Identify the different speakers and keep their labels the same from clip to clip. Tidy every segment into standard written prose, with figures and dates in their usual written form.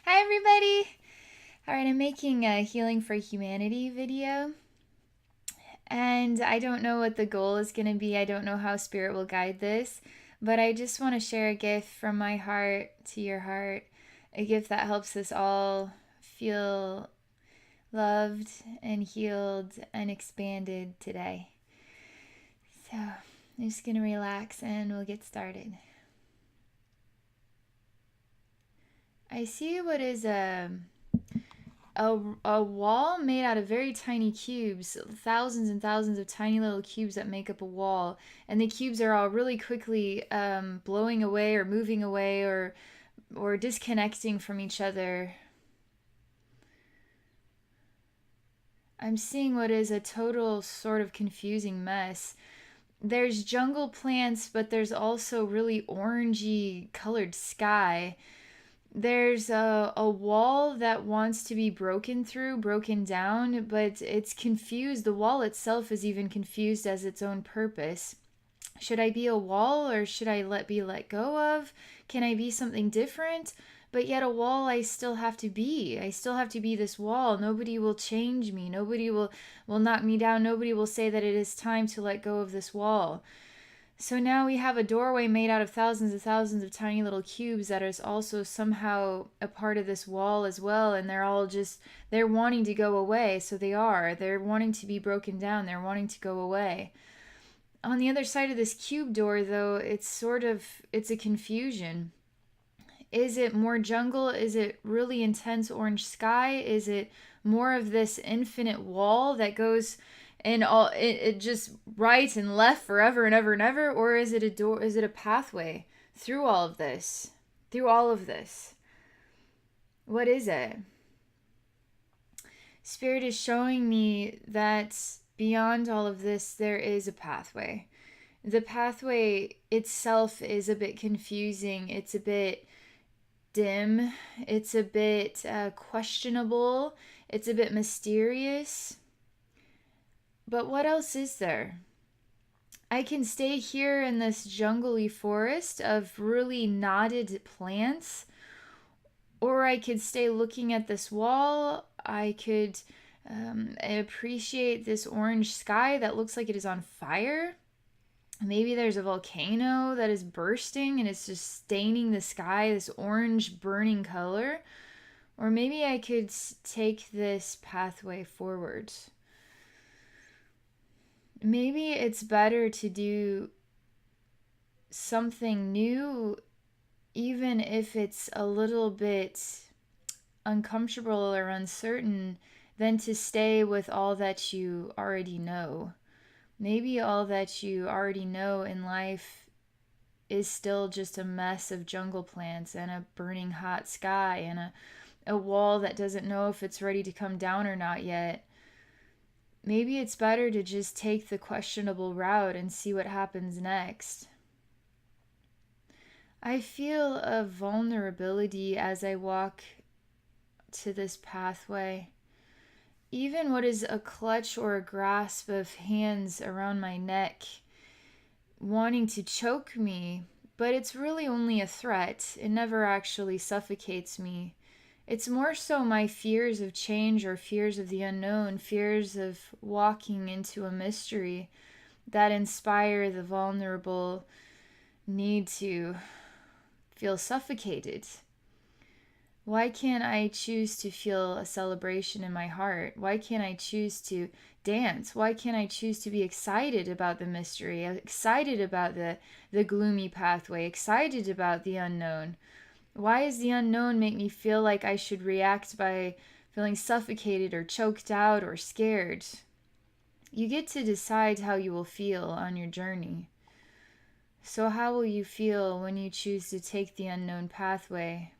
Speaker 1: Hi, everybody. All right, I'm making a Healing for Humanity video, and I don't know what the goal is going to be. I don't know how Spirit will guide this, but I just want to share a gift from my heart to your heart, a gift that helps us all feel loved and healed and expanded today. So I'm just going to relax and we'll get started. I see what is a wall made out of very tiny cubes, thousands and thousands of tiny little cubes that make up a wall, and the cubes are all really quickly blowing away or moving away or disconnecting from each other. I'm seeing what is a total sort of confusing mess. There's jungle plants, but there's also really orangey colored sky. There's a wall that wants to be broken through, broken down, but it's confused. The wall itself is even confused as its own purpose. Should I be a wall or should I be let go of? Can I be something different? But yet a wall I still have to be. I still have to be this wall. Nobody will change me. Nobody will knock me down. Nobody will say that it is time to let go of this wall. So now we have a doorway made out of thousands of tiny little cubes that is also somehow a part of this wall as well. And they're wanting to go away. So they're wanting to be broken down. They're wanting to go away. On the other side of this cube door, though, it's a confusion. Is it more jungle? Is it really intense orange sky? Is it more of this infinite wall that goes and it just right and left forever and ever and ever? Or is it a door? Is it a pathway through all of this? Through all of this? What is it? Spirit is showing me that beyond all of this, there is a pathway. The pathway itself is a bit confusing. It's a bit dim. It's a bit questionable. It's a bit mysterious. But what else is there? I can stay here in this jungly forest of really knotted plants, or I could stay looking at this wall. I could appreciate this orange sky that looks like it is on fire. Maybe there's a volcano that is bursting and it's just staining the sky this orange burning color. Or maybe I could take this pathway forward. Maybe it's better to do something new, even if it's a little bit uncomfortable or uncertain, than to stay with all that you already know. Maybe all that you already know in life is still just a mess of jungle plants and a burning hot sky and a wall that doesn't know if it's ready to come down or not yet. Maybe it's better to just take the questionable route and see what happens next. I feel a vulnerability as I walk to this pathway. Even what is a clutch or a grasp of hands around my neck, wanting to choke me, but it's really only a threat. It never actually suffocates me. It's more so my fears of change or fears of the unknown, fears of walking into a mystery that inspire the vulnerable need to feel suffocated. Why can't I choose to feel a celebration in my heart? Why can't I choose to dance? Why can't I choose to be excited about the mystery, excited about the gloomy pathway, excited about the unknown? Why does the unknown make me feel like I should react by feeling suffocated or choked out or scared? You get to decide how you will feel on your journey. So, how will you feel when you choose to take the unknown pathway?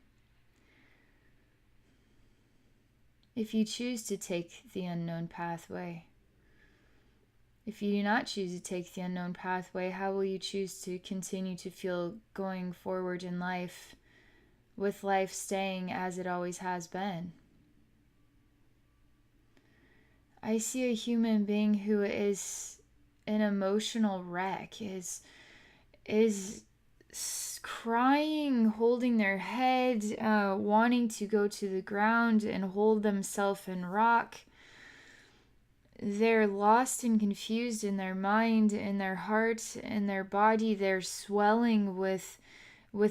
Speaker 1: If you choose to take the unknown pathway, if you do not choose to take the unknown pathway, how will you choose to continue to feel going forward in life, with life staying as it always has been? I see a human being who is an emotional wreck, is crying, holding their head, wanting to go to the ground and hold themselves and rock. They're lost and confused in their mind, in their heart, in their body. They're swelling with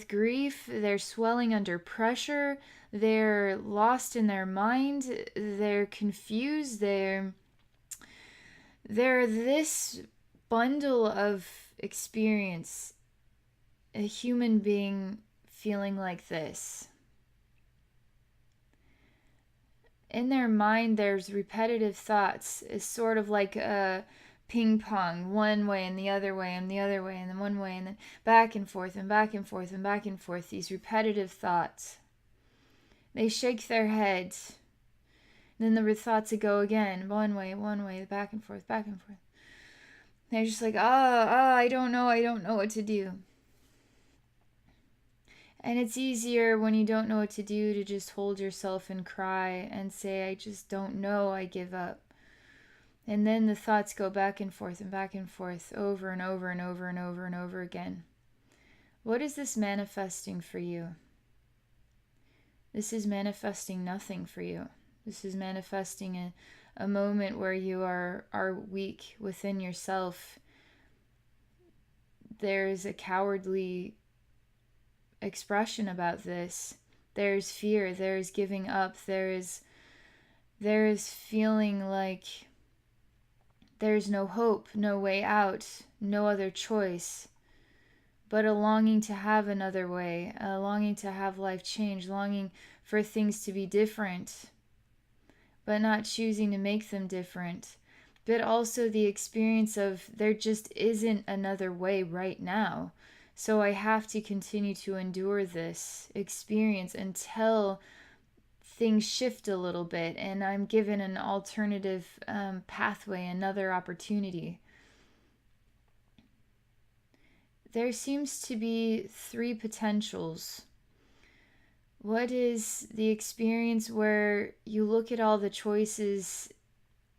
Speaker 1: grief. They're swelling under pressure. They're lost in their mind. They're confused. They're this bundle of experience, a human being feeling like this. In their mind, there's repetitive thoughts. It's sort of like a ping pong, one way and the other way and the other way and then one way and then back and forth and back and forth and back and forth. These repetitive thoughts. They shake their head. Then the thoughts would go again, one way, back and forth, back and forth. They're just like, I don't know what to do. And it's easier when you don't know what to do to just hold yourself and cry and say, I just don't know, I give up. And then the thoughts go back and forth over and over and over and over and over again. What is this manifesting for you? This is manifesting nothing for you. This is manifesting a moment where you are weak within yourself. There's a cowardly expression about this. There's fear, there's giving up, there is feeling like there's no hope, no way out, no other choice, but a longing to have another way, a longing to have life change, longing for things to be different, but not choosing to make them different. But also the experience of there just isn't another way right now. So I have to continue to endure this experience until things shift a little bit and I'm given an alternative pathway, another opportunity. There seems to be 3 potentials. What is the experience where you look at all the choices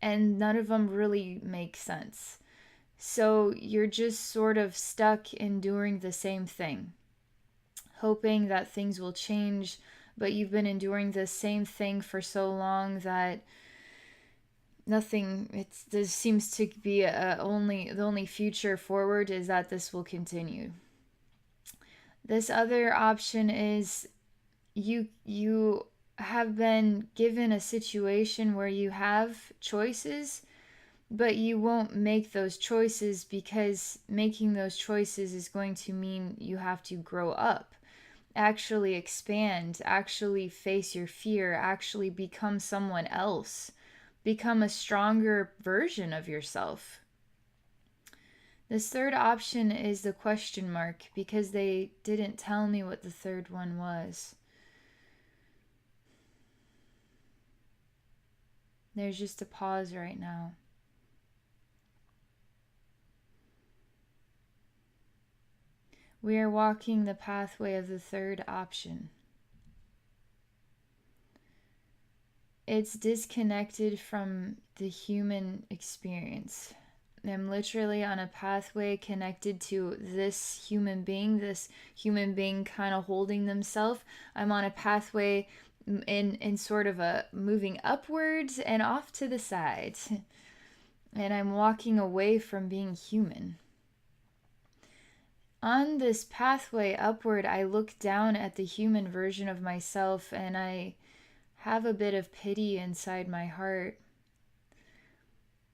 Speaker 1: and none of them really make sense? So you're just sort of stuck in doing the same thing, hoping that things will change, but you've been enduring the same thing for so long that nothing, this seems to be the only future forward is that this will continue. This other option is you have been given a situation where you have choices, but you won't make those choices because making those choices is going to mean you have to grow up, actually expand, actually face your fear, actually become someone else, become a stronger version of yourself. This third option is the question mark because they didn't tell me what the third one was. There's just a pause right now. We are walking the pathway of the third option. It's disconnected from the human experience. I'm literally on a pathway connected to this human being kind of holding themselves. I'm on a pathway in sort of a moving upwards and off to the side. And I'm walking away from being human. On this pathway upward, I look down at the human version of myself and I have a bit of pity inside my heart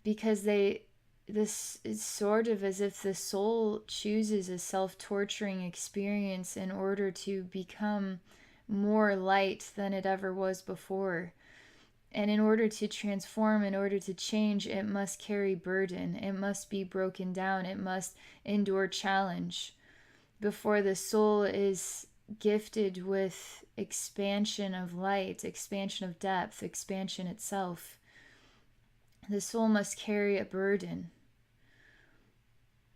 Speaker 1: because this is sort of as if the soul chooses a self-torturing experience in order to become more light than it ever was before. And in order to transform, in order to change, it must carry burden. It must be broken down. It must endure challenge before the soul is gifted with expansion of light, expansion of depth, expansion itself. The soul must carry a burden.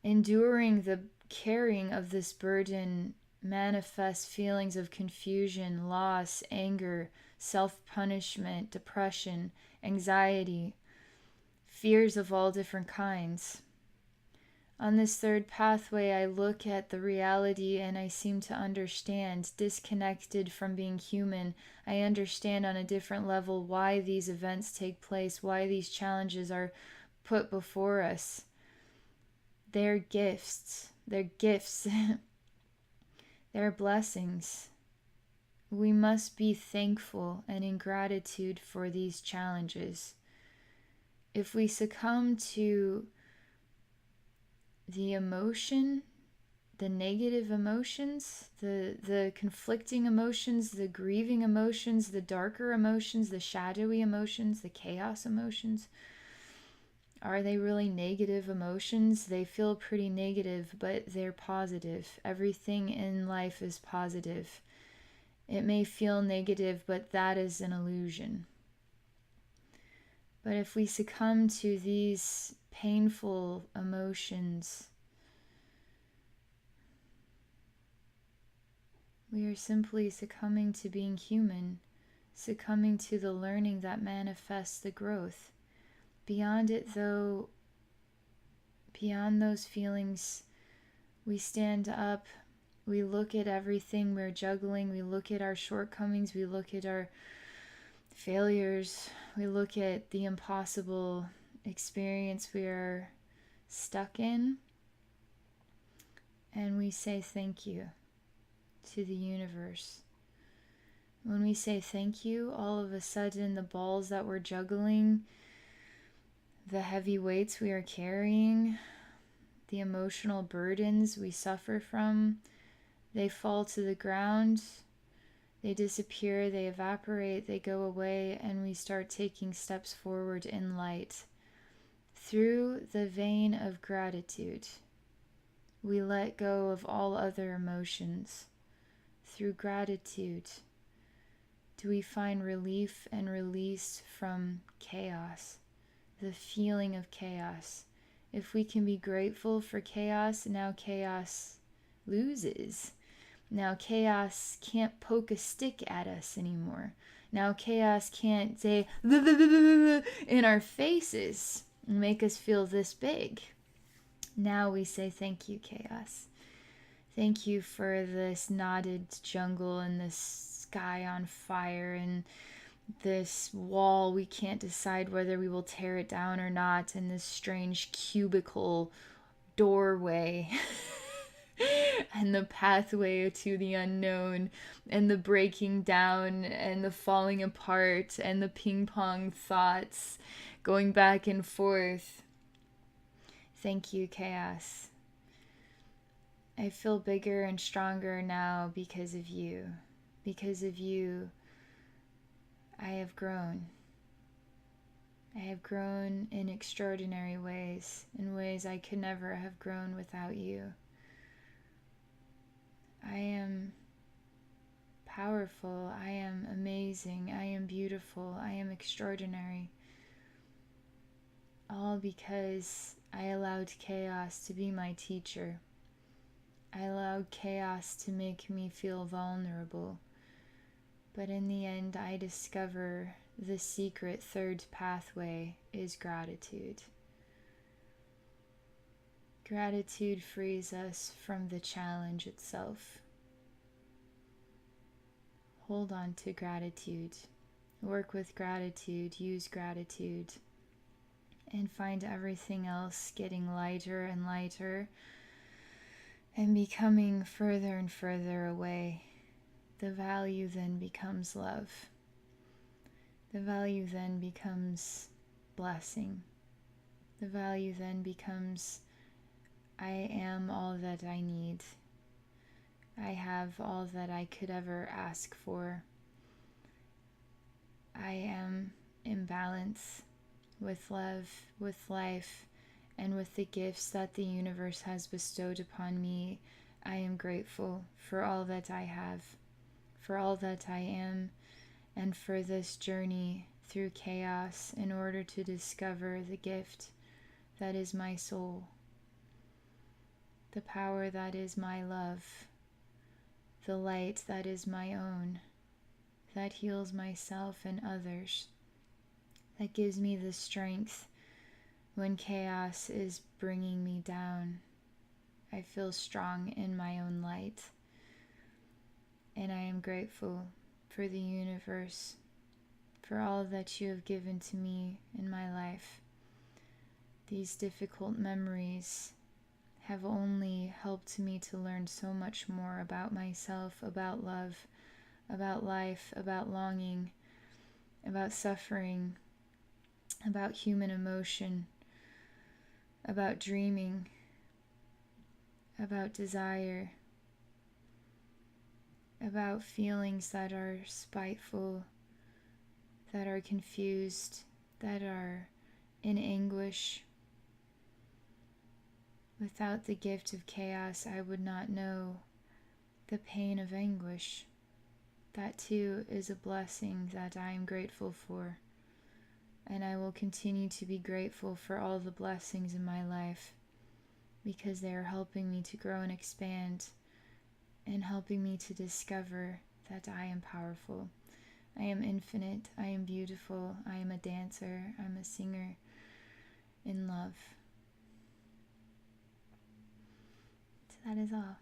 Speaker 1: Enduring the carrying of this burden manifests feelings of confusion, loss, anger, self-punishment, depression, anxiety, fears of all different kinds. On this third pathway, I look at the reality and I seem to understand, disconnected from being human. I understand on a different level why these events take place, why these challenges are put before us. They're gifts. They're gifts. They're blessings. We must be thankful and in gratitude for these challenges. If we succumb to the emotion, the negative emotions, the conflicting emotions, the grieving emotions, the darker emotions, the shadowy emotions, the chaos emotions, are they really negative emotions? They feel pretty negative, but they're positive. Everything in life is positive. It may feel negative, but that is an illusion. But if we succumb to these painful emotions, we are simply succumbing to being human, succumbing to the learning that manifests the growth. Beyond it, though, beyond those feelings, we stand up, we look at everything we're juggling, we look at our shortcomings, we look at our failures, we look at the impossible experience we are stuck in, and we say thank you to the universe. When we say thank you, all of a sudden the balls that we're juggling, the heavy weights we are carrying, the emotional burdens we suffer from, they fall to the ground, they disappear, they evaporate, they go away, and we start taking steps forward in light. Through the vein of gratitude, we let go of all other emotions. Through gratitude, do we find relief and release from chaos, the feeling of chaos. If we can be grateful for chaos, now chaos loses. Now chaos can't poke a stick at us anymore. Now chaos can't say in our faces and make us feel this big. Now we say thank you, chaos. Thank you for this knotted jungle and this sky on fire and this wall we can't decide whether we will tear it down or not, and this strange cubicle doorway and the pathway to the unknown and the breaking down and the falling apart and the ping pong thoughts going back and forth. Thank you, chaos. I feel bigger and stronger now because of you. Because of you, I have grown. I have grown in extraordinary ways, in ways I could never have grown without you. I am powerful. I am amazing. I am beautiful. I am extraordinary. All because I allowed chaos to be my teacher. I allowed chaos to make me feel vulnerable. But in the end, I discover the secret third pathway is gratitude. Gratitude frees us from the challenge itself. Hold on to gratitude. Work with gratitude. Use gratitude. And find everything else getting lighter and lighter and becoming further and further away. The value then becomes love. The value then becomes blessing. The value then becomes I am all that I need. I have all that I could ever ask for. I am in balance with love, with life, and with the gifts that the universe has bestowed upon me. I am grateful for all that I have, for all that I am, and for this journey through chaos in order to discover the gift that is my soul, the power that is my love, the light that is my own, that heals myself and others, that gives me the strength when chaos is bringing me down, I feel strong in my own light. And I am grateful for the universe, for all that you have given to me in my life. These difficult memories have only helped me to learn so much more about myself, about love, about life, about longing, about suffering, about human emotion, about dreaming, about desire, about feelings that are spiteful, that are confused, that are in anguish. Without the gift of chaos, I would not know the pain of anguish. That too is a blessing that I am grateful for. And I will continue to be grateful for all the blessings in my life, because they are helping me to grow and expand, and helping me to discover that I am powerful. I am infinite. I am beautiful. I am a dancer. I'm a singer in love. So that is all.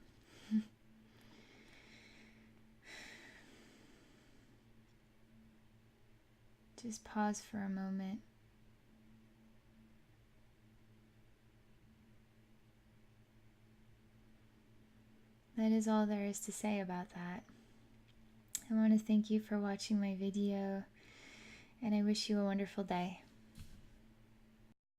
Speaker 1: Just pause for a moment. That is all there is to say about that. I want to thank you for watching my video, and I wish you a wonderful day.